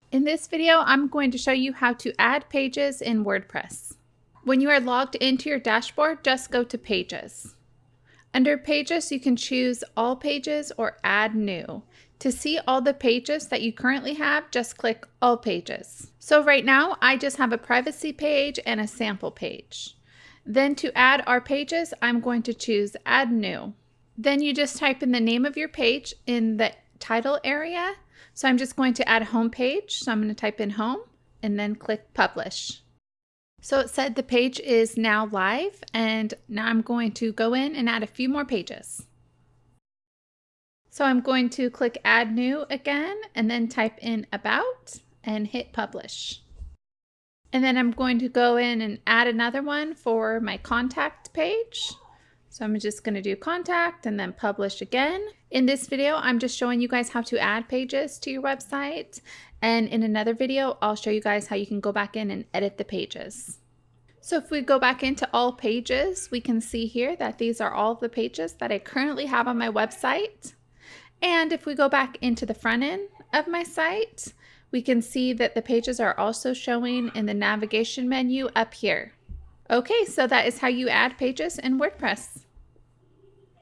In this video, I'm going to show you how to add pages in WordPress. When you are logged into your dashboard, just go to Pages. Under Pages, you can choose All Pages or Add New. To see all the pages that you currently have, just click All Pages. So right now, I just have a privacy page and a sample page. Then to add our pages, I'm going to choose Add New. Then you just type in the name of your page in the title area. So I'm just going to add home page. So I'm going to type in home and then click publish. So it said the page is now live, and now I'm going to go in and add a few more pages. So I'm going to click add new again and then type in about and hit publish. And then I'm going to go in and add another one for my contact page. So I'm just going to do contact and then publish again. In this video, I'm just showing you guys how to add pages to your website. And in another video, I'll show you guys how you can go back in and edit the pages. So if we go back into all pages, we can see here that these are all the pages that I currently have on my website. And if we go back into the front end of my site, we can see that the pages are also showing in the navigation menu up here. Okay, so that is how you add pages in WordPress.